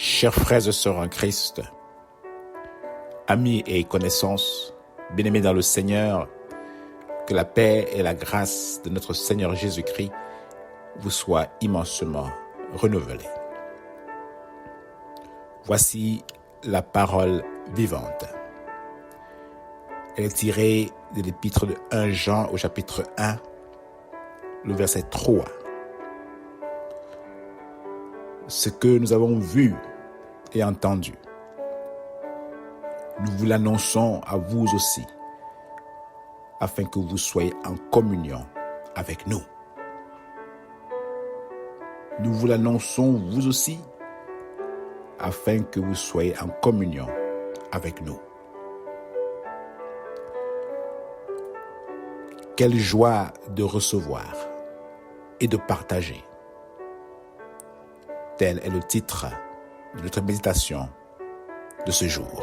Chers frères et sœurs en Christ, amis et connaissances, bien-aimés dans le Seigneur, que la paix et la grâce de notre Seigneur Jésus-Christ vous soient immensément renouvelées. Voici la parole vivante. Elle est tirée de l'épître de 1 Jean au chapitre 1, le verset 3. Ce que nous avons vu et entendu, nous vous l'annonçons à vous aussi, afin que vous soyez en communion avec nous. Nous vous l'annonçons vous aussi, afin que vous soyez en communion avec nous. Quelle joie de recevoir et de partager. Tel est le titre de notre méditation de ce jour.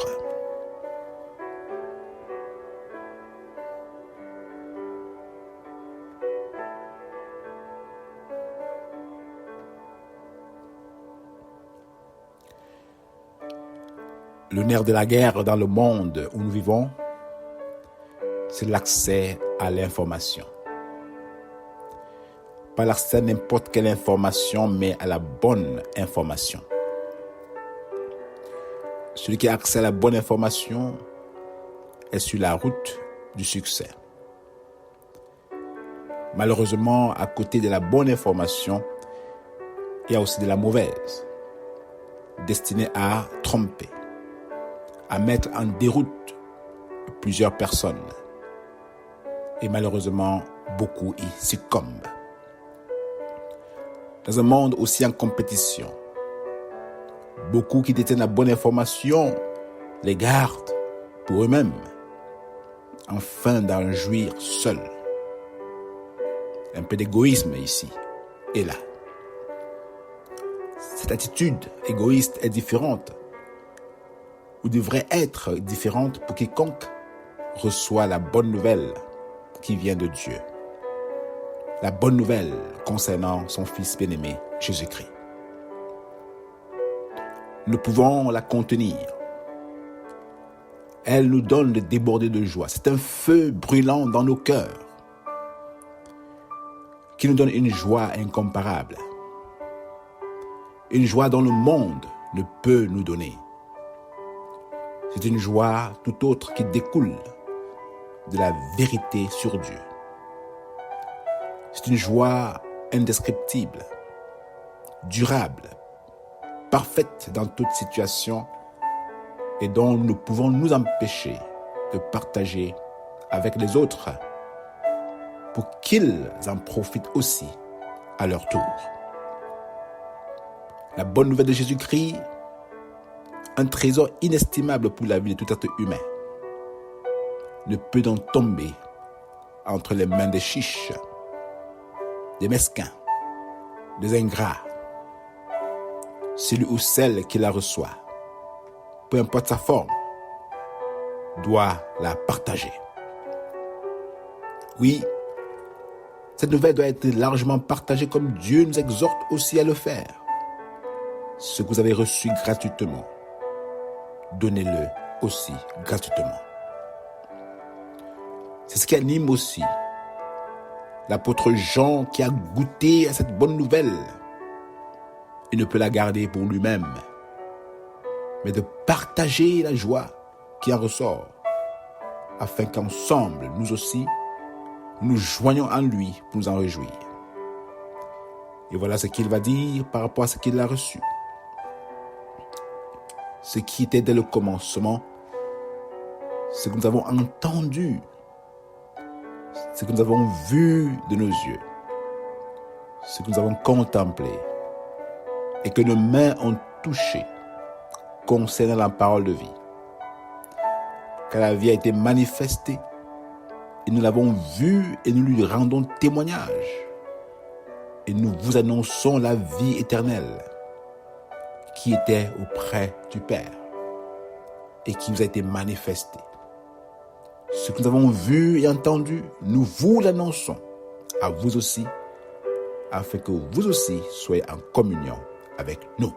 Le nerf de la guerre dans le monde où nous vivons, c'est l'accès à l'information. Pas l'accès à n'importe quelle information, mais à la bonne information. Celui qui a accès à la bonne information est sur la route du succès. Malheureusement, à côté de la bonne information, il y a aussi de la mauvaise, destinée à tromper, à mettre en déroute plusieurs personnes. Et malheureusement, beaucoup y succombent. Dans un monde aussi en compétition, beaucoup qui détiennent la bonne information les gardent pour eux-mêmes, afin d'en jouir seuls. Un peu d'égoïsme ici et là. Cette attitude égoïste est différente, ou devrait être différente pour quiconque reçoit la bonne nouvelle qui vient de Dieu. La bonne nouvelle concernant son Fils bien-aimé, Jésus-Christ. Nous pouvons la contenir. Elle nous donne de déborder de joie. C'est un feu brûlant dans nos cœurs qui nous donne une joie incomparable. Une joie dont le monde ne peut nous donner. C'est une joie tout autre qui découle de la vérité sur Dieu. C'est une joie indescriptible, durable, parfaite dans toute situation et dont nous ne pouvons nous empêcher de partager avec les autres pour qu'ils en profitent aussi à leur tour. La bonne nouvelle de Jésus-Christ, un trésor inestimable pour la vie de tout être humain, ne peut donc tomber entre les mains des chiches, des mesquins, des ingrats. Celui ou celle qui la reçoit, peu importe sa forme, doit la partager. Oui, cette nouvelle doit être largement partagée comme Dieu nous exhorte aussi à le faire. Ce que vous avez reçu gratuitement, donnez-le aussi gratuitement. C'est ce qui anime aussi l'apôtre Jean qui a goûté à cette bonne nouvelle. Il ne peut la garder pour lui-même, mais de partager la joie qui en ressort, afin qu'ensemble, nous aussi, nous joignons en lui pour nous en réjouir. Et voilà ce qu'il va dire par rapport à ce qu'il a reçu. Ce qui était dès le commencement, ce que nous avons entendu, ce que nous avons vu de nos yeux, ce que nous avons contemplé et que nos mains ont touché concernant la parole de vie. Car la vie a été manifestée et nous l'avons vue et nous lui rendons témoignage. Et nous vous annonçons la vie éternelle qui était auprès du Père et qui nous a été manifestée. Ce que nous avons vu et entendu, nous vous l'annonçons à vous aussi, afin que vous aussi soyez en communion avec nous.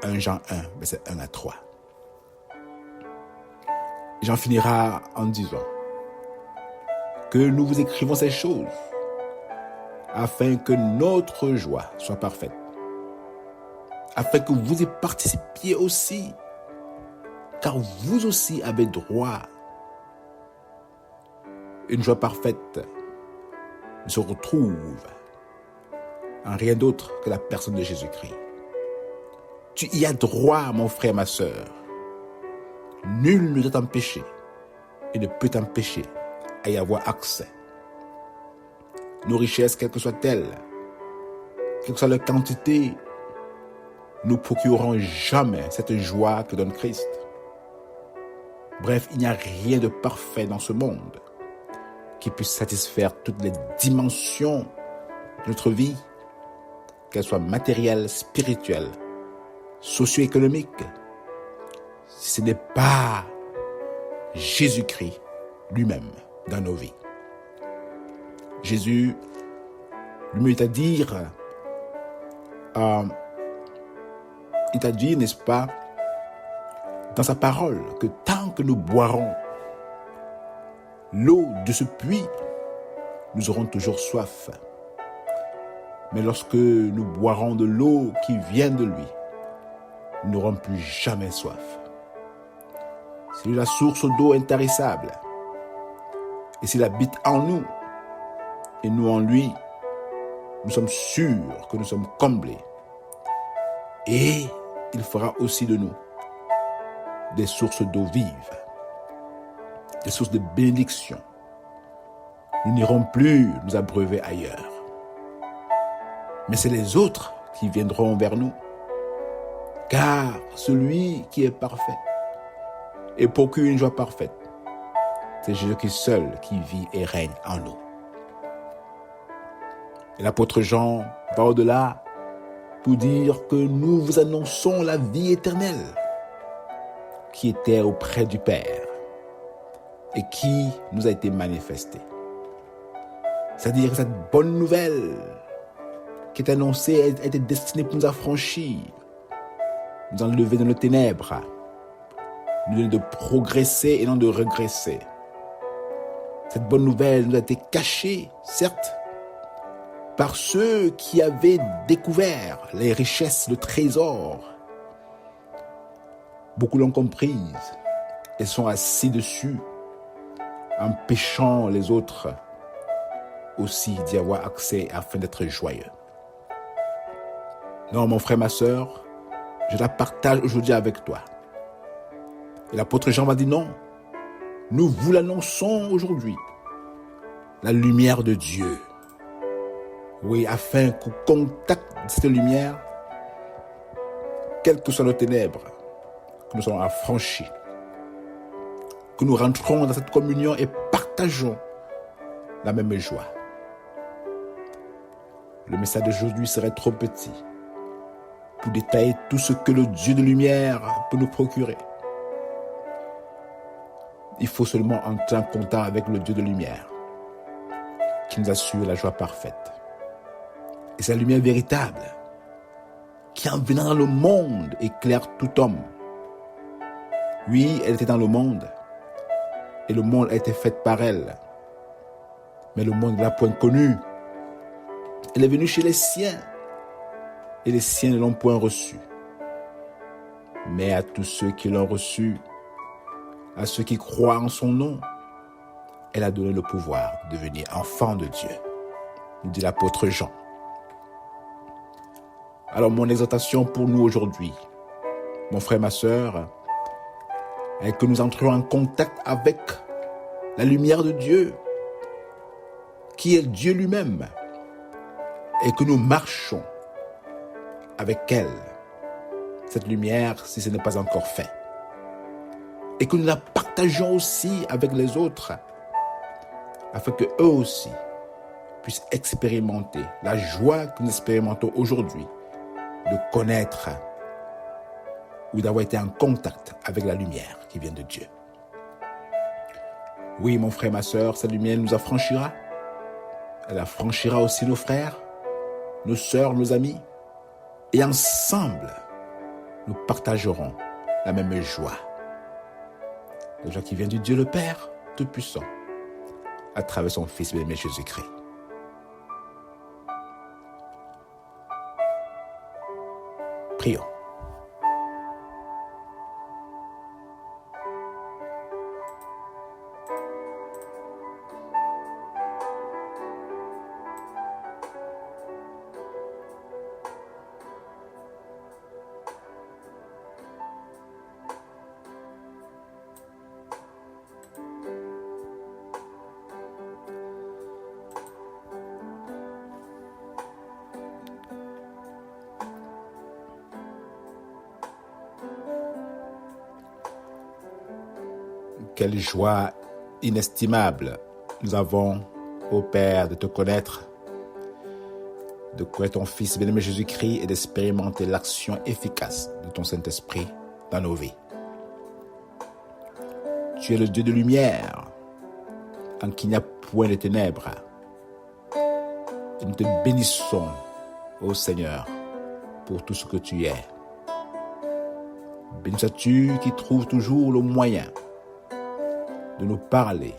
1 Jean 1, verset 1 à 3. J'en finira en disant que nous vous écrivons ces choses afin que notre joie soit parfaite, afin que vous y participiez aussi, car vous aussi avez droit. Une joie parfaite ne se retrouve en rien d'autre que la personne de Jésus-Christ. Tu y as droit, mon frère, ma sœur. Nul ne doit t'empêcher et ne peut t'empêcher à y avoir accès. Nos richesses, quelles que soient-elles, quelle que soit leur quantité, nous procureront jamais cette joie que donne Christ. Bref, il n'y a rien de parfait dans ce monde qui puisse satisfaire toutes les dimensions de notre vie, qu'elles soient matérielles, spirituelles, socio-économiques, si ce n'est pas Jésus-Christ lui-même dans nos vies. Jésus, lui est à dire, il t'a dit, n'est-ce pas, dans sa parole, que tant que nous boirons l'eau de ce puits, nous aurons toujours soif. Mais lorsque nous boirons de l'eau qui vient de lui, nous n'aurons plus jamais soif. C'est lui la source d'eau intarissable. Et s'il habite en nous, et nous en lui, nous sommes sûrs que nous sommes comblés. Et il fera aussi de nous des sources d'eau vive, des sources de bénédiction. Nous n'irons plus nous abreuver ailleurs. Mais c'est les autres qui viendront vers nous. Car celui qui est parfait et procure une joie parfaite, c'est Jésus-Christ seul qui vit et règne en nous. Et l'apôtre Jean va au-delà pour dire que nous vous annonçons la vie éternelle qui était auprès du Père et qui nous a été manifestée. C'est-à-dire que cette bonne nouvelle qui est annoncée était destinée pour nous affranchir, nous enlever de nos ténèbres, nous donner de progresser et non de régresser. Cette bonne nouvelle nous a été cachée, certes, par ceux qui avaient découvert les richesses, le trésor. Beaucoup l'ont comprise et sont assis dessus, empêchant les autres aussi d'y avoir accès afin d'être joyeux. Non, mon frère, ma sœur, je la partage aujourd'hui avec toi. Et l'apôtre Jean va dire non, nous vous l'annonçons aujourd'hui, la lumière de Dieu. Oui, afin qu'au contact de cette lumière, quelles que soient nos ténèbres, que nous soyons affranchis, que nous rentrons dans cette communion et partageons la même joie. Le message d'aujourd'hui serait trop petit pour détailler tout ce que le Dieu de lumière peut nous procurer. Il faut seulement entrer en contact avec le Dieu de lumière qui nous assure la joie parfaite. Et c'est la lumière véritable qui, en venant dans le monde, éclaire tout homme. Oui, elle était dans le monde et le monde a été fait par elle. Mais le monde ne l'a point connue. Elle est venue chez les siens et les siens ne l'ont point reçue. Mais à tous ceux qui l'ont reçue, à ceux qui croient en son nom, elle a donné le pouvoir de devenir enfant de Dieu, nous dit l'apôtre Jean. Alors mon exhortation pour nous aujourd'hui, mon frère, ma sœur, est que nous entrions en contact avec la lumière de Dieu, qui est Dieu lui-même, et que nous marchons avec elle, cette lumière, si ce n'est pas encore fait. Et que nous la partageons aussi avec les autres, afin qu'eux aussi puissent expérimenter la joie que nous expérimentons aujourd'hui, de connaître ou d'avoir été en contact avec la lumière qui vient de Dieu. Oui, mon frère, ma sœur, cette lumière nous affranchira. Elle affranchira aussi nos frères, nos sœurs, nos amis. Et ensemble, nous partagerons la même joie. La joie qui vient du Dieu le Père Tout-Puissant à travers son Fils bien-aimé Jésus-Christ. Prions. Quelle joie inestimable nous avons, ô Père, de te connaître ton Fils bien-aimé Jésus-Christ et d'expérimenter l'action efficace de ton Saint-Esprit dans nos vies. Tu es le Dieu de lumière, en qui il n'y a point de ténèbres. Et nous te bénissons, ô Seigneur, pour tout ce que tu es. Béni sois-tu qui trouves toujours le moyen de nous parler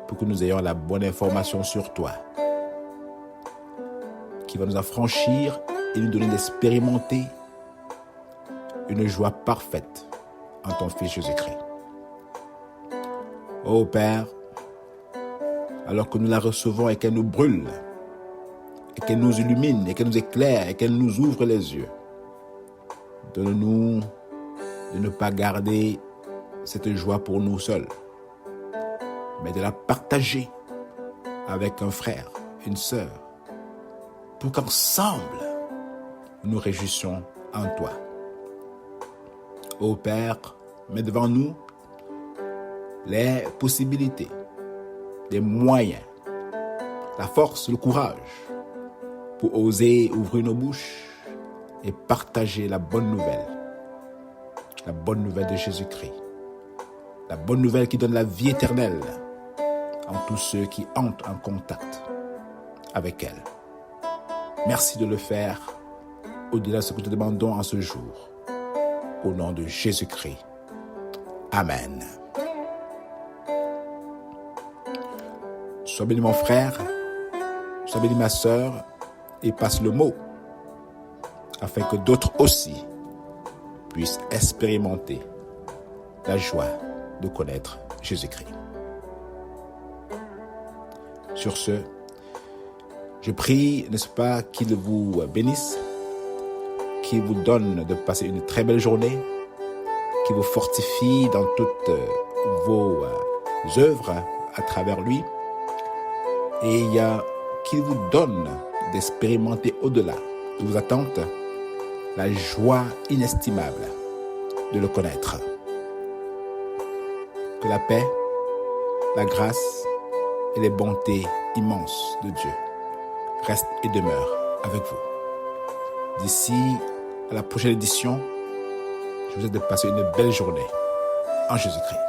pour que nous ayons la bonne information sur toi, qui va nous affranchir et nous donner d'expérimenter une joie parfaite en ton Fils Jésus-Christ. Ô Père, alors que nous la recevons et qu'elle nous brûle, et qu'elle nous illumine, et qu'elle nous éclaire, et qu'elle nous ouvre les yeux, donne-nous de ne pas garder cette joie pour nous seuls, mais de la partager avec un frère, une sœur, pour qu'ensemble, nous nous réjouissions en toi. Ô Père, mets devant nous les possibilités, les moyens, la force, le courage pour oser ouvrir nos bouches et partager la bonne nouvelle de Jésus-Christ, la bonne nouvelle qui donne la vie éternelle en tous ceux qui entrent en contact avec elle. Merci de le faire au-delà de ce que nous te demandons en ce jour. Au nom de Jésus-Christ. Amen. Sois béni mon frère, sois béni ma sœur, et passe le mot, afin que d'autres aussi puissent expérimenter la joie de connaître Jésus-Christ. Sur ce, je prie, n'est-ce pas, qu'il vous bénisse, qu'il vous donne de passer une très belle journée, qu'il vous fortifie dans toutes vos œuvres à travers lui, et qu'il vous donne d'expérimenter au-delà de vos attentes la joie inestimable de le connaître. Que la paix, la grâce et les bontés immenses de Dieu restent et demeurent avec vous. D'ici à la prochaine édition, je vous souhaite de passer une belle journée en Jésus-Christ.